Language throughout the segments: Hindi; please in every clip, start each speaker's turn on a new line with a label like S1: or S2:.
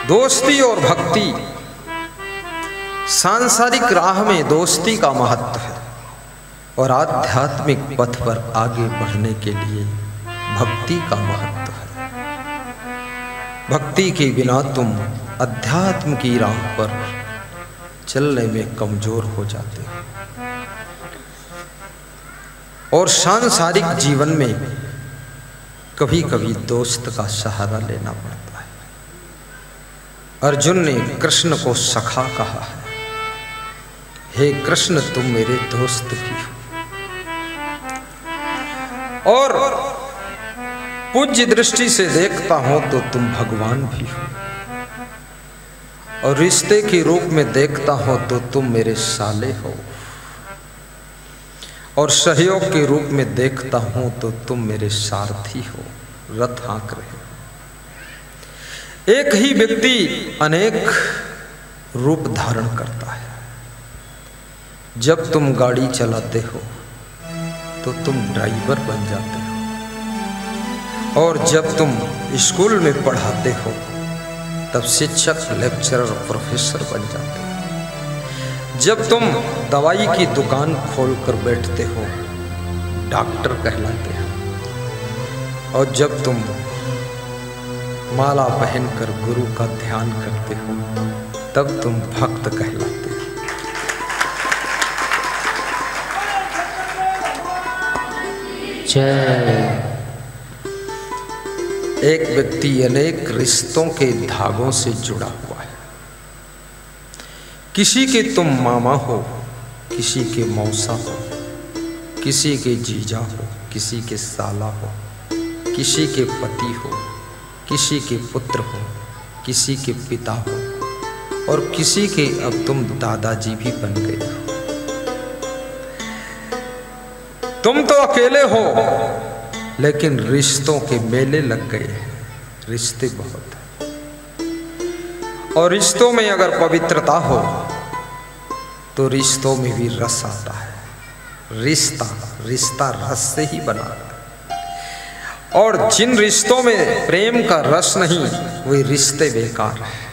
S1: दोस्ती और भक्ति, सांसारिक राह में दोस्ती का महत्व है और आध्यात्मिक पथ पर आगे बढ़ने के लिए भक्ति का महत्व है। भक्ति के बिना तुम अध्यात्म की राह पर चलने में कमजोर हो जाते हो और सांसारिक जीवन में कभी कभी दोस्त का सहारा लेना पड़ता है। अर्जुन ने कृष्ण को सखा कहा है, हे कृष्ण तुम मेरे दोस्त भी हो। और पूज्य दृष्टि से देखता हूं तो तुम भगवान भी हो, और रिश्ते के रूप में देखता हूं तो तुम मेरे साले हो, और सहयोग के रूप में देखता हूं तो तुम मेरे सारथी हो, रथ हाँक रहे हो। एक ही व्यक्ति अनेक रूप धारण करता है। जब तुम गाड़ी चलाते हो तो तुम ड्राइवर बन जाते हो, और जब तुम स्कूल में पढ़ाते हो तब शिक्षक, लेक्चरर, प्रोफेसर बन जाते हो। जब तुम दवाई की दुकान खोलकर बैठते हो डॉक्टर कहलाते हो, और जब तुम माला पहनकर गुरु का ध्यान करते हो तब तुम भक्त कहलाते हो।
S2: जय।
S1: एक व्यक्ति अनेक रिश्तों के धागों से जुड़ा हुआ है। किसी के तुम मामा हो, किसी के मौसा हो, किसी के जीजा हो, किसी के साला हो, किसी के पति हो, किसी के पुत्र हो, किसी के पिता हो, और किसी के अब तुम दादाजी भी बन गए हो। तुम तो अकेले हो लेकिन रिश्तों के मेले लग गए हैं। रिश्ते बहुत हैं, और रिश्तों में अगर पवित्रता हो तो रिश्तों में भी रस आता है। रिश्ता रस से ही बना है, और जिन रिश्तों में प्रेम का रस नहीं वे रिश्ते बेकार हैं।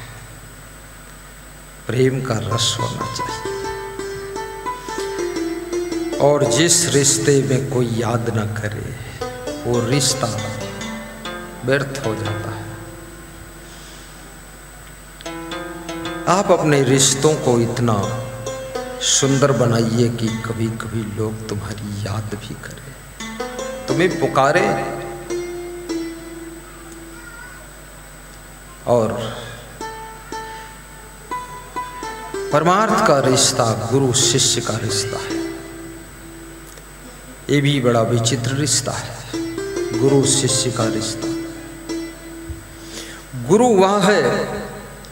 S1: प्रेम का रस होना चाहिए, और जिस रिश्ते में कोई याद न करे वो रिश्ता व्यर्थ हो जाता है। आप अपने रिश्तों को इतना सुंदर बनाइए कि कभी कभी लोग तुम्हारी याद भी करें, तुम्हें पुकारे, और परमार्थ का रिश्ता गुरु शिष्य का रिश्ता है। ये भी बड़ा विचित्र रिश्ता है, गुरु शिष्य का रिश्ता। गुरु वह है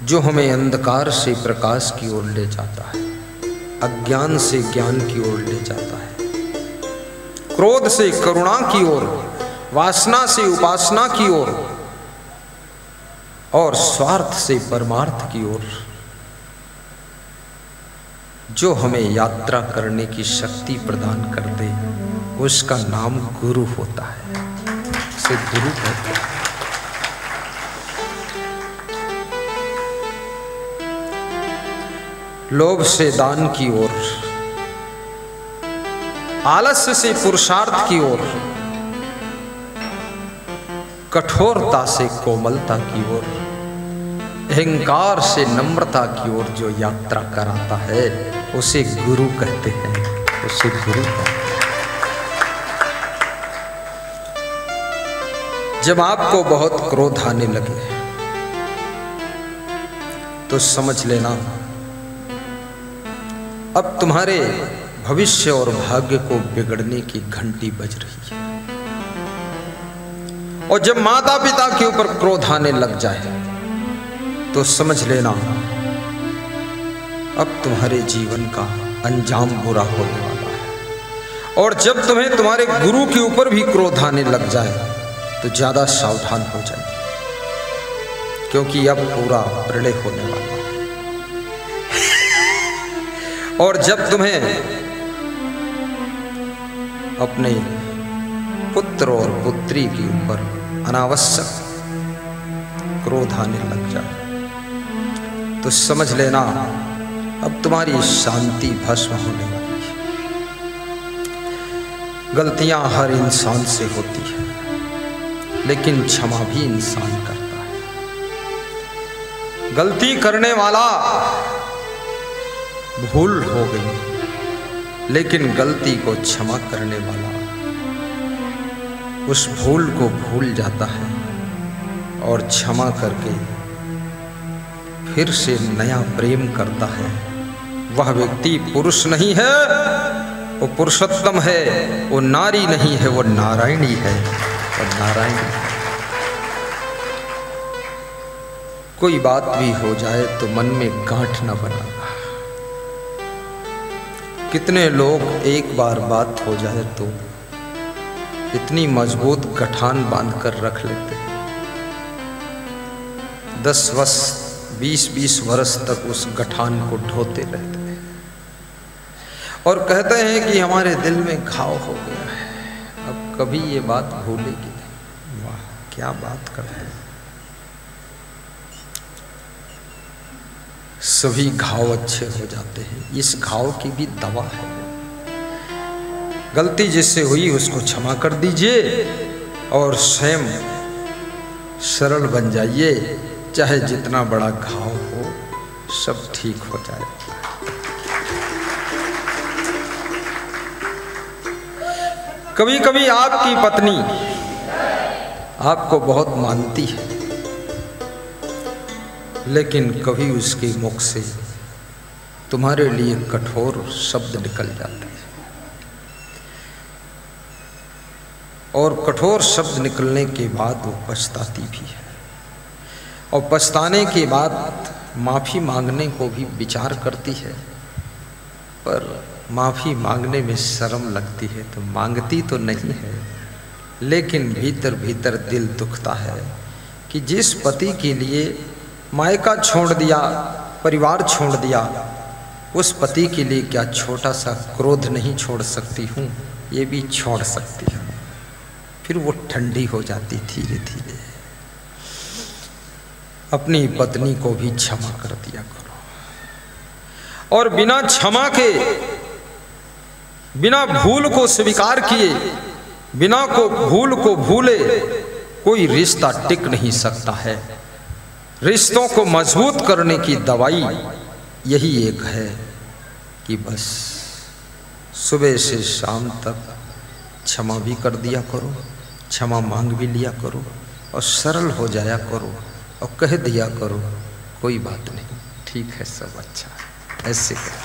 S1: जो हमें अंधकार से प्रकाश की ओर ले जाता है, अज्ञान से ज्ञान की ओर ले जाता है, क्रोध से करुणा की ओर, वासना से उपासना की ओर, और स्वार्थ से परमार्थ की ओर। जो हमें यात्रा करने की शक्ति प्रदान कर दे उसका नाम गुरु होता है, उसे गुरु कहते हैं। लोभ से दान की ओर, आलस्य से पुरुषार्थ की ओर, कठोरता से कोमलता की ओर, अहंकार से नम्रता की ओर जो यात्रा कराता है उसे गुरु कहते हैं, उसे गुरु कहते हैं। जब आपको बहुत क्रोध आने लगे तो समझ लेना अब तुम्हारे भविष्य और भाग्य को बिगड़ने की घंटी बज रही है। और जब माता पिता के ऊपर क्रोध आने लग जाए तो समझ लेना अब तुम्हारे जीवन का अंजाम बुरा होने वाला है। और जब तुम्हें तुम्हारे गुरु के ऊपर भी क्रोध आने लग जाए तो ज्यादा सावधान हो जाए, क्योंकि अब पूरा प्रलय होने वाला है। और जब तुम्हें अपने पुत्र और पुत्री के ऊपर अनावश्यक क्रोध आने लग जाए तो समझ लेना अब तुम्हारी शांति भस्म होने वाली है। गलतियां हर इंसान से होती है, लेकिन क्षमा भी इंसान करता है। गलती करने वाला भूल हो गई, लेकिन गलती को क्षमा करने वाला उस भूल को भूल जाता है और क्षमा करके फिर से नया प्रेम करता है। वह व्यक्ति पुरुष नहीं है, वो पुरुषोत्तम है, वो नारी नहीं है, वो नारायणी है। और नारायणी कोई बात भी हो जाए तो मन में गांठ न बनाना। कितने लोग एक बार बात हो जाए तो इतनी मजबूत गठान बांधकर रख लेते हैं, 10 वर्ष 20-20 वर्ष तक उस गठान को ढोते रहते हैं और कहते हैं कि हमारे दिल में घाव हो गया है, अब कभी ये बात भूलेगी नहीं। वाह, क्या बात करते हैं। सभी घाव अच्छे हो जाते हैं। इस घाव की भी दवा है। गलती जिससे हुई उसको क्षमा कर दीजिए और स्वयं सरल बन जाइए। चाहे जितना बड़ा घाव हो, सब ठीक हो जाएगा। कभी कभी आपकी पत्नी आपको बहुत मानती है, लेकिन कभी उसके मुख से तुम्हारे लिए कठोर शब्द निकल जाते हैं और कठोर शब्द निकलने के बाद वो पछताती भी है और पछताने के बाद माफ़ी मांगने को भी विचार करती है, पर माफ़ी मांगने में शर्म लगती है तो मांगती तो नहीं है, लेकिन भीतर भीतर दिल दुखता है कि जिस पति के लिए मायका छोड़ दिया, परिवार छोड़ दिया, उस पति के लिए क्या छोटा सा क्रोध नहीं छोड़ सकती हूँ? ये भी छोड़ सकती हूँ। फिर वो ठंडी हो जाती धीरे धीरे। अपनी पत्नी को भी क्षमा कर दिया करो और बिना क्षमा के, बिना भूल को स्वीकार किए, बिना को भूल को भूले कोई रिश्ता टिक नहीं सकता है। रिश्तों को मजबूत करने की दवाई यही एक है कि बस सुबह से शाम तक क्षमा भी कर दिया करो, क्षमा मांग भी लिया करो और सरल हो जाया करो और कह दिया करो कोई बात नहीं, ठीक है, सब अच्छा है। ऐसे करो।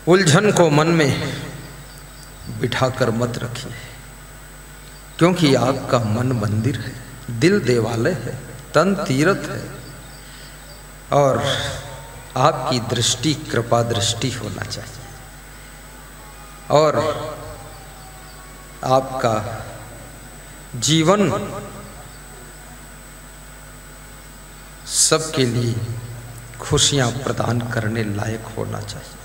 S1: उलझन को मन में बिठाकर मत रखिए, क्योंकि आपका मन मंदिर है, दिल देवालय है, तन तीर्थ है और आपकी दृष्टि कृपा दृष्टि होना चाहिए और आपका जीवन सबके लिए खुशियां प्रदान करने लायक होना चाहिए।